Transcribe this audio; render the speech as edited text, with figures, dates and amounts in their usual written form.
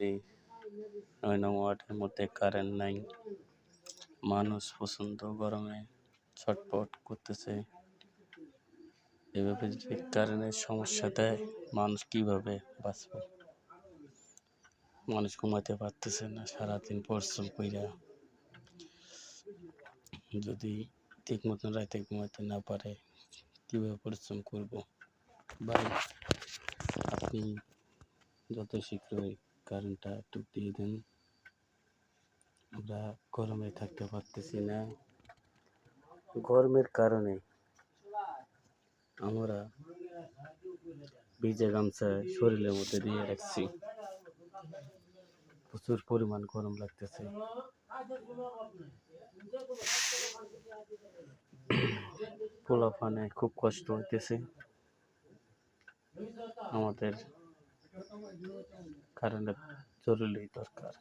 Degree, ৯ নং ওয়ার্ডের মধ্যে কারেন্ট নাই। মানুষ প্রচণ্ড গরমে ছটফট করতেছে। এভাবে যদি কারেন্টের সমস্যা দেয়, মানুষ কিভাবে বাঁচবে? মানুষ ঘুমাতে পারতেছে না, সারাদিন পরিশ্রম কইরা যদি ঠিক মতন রাতে ঘুমাতে না পারে, কিভাবে পরিশ্রম করব? ভাই, আপনি যত শীঘ্রই কারেন্টটা একটু দিয়ে দেন। আমরা গরমে থাকতে পারতেছি না। গরমের কারণে আমরা ভিজে গামছা শরীরের মধ্যে দিয়ে রাখছি। প্রচুর পরিমাণ গরম লাগতেছে। পোলাপানে খুব কষ্ট হইতেছে। আমাদের কারেন্টের জরুরি দরকার।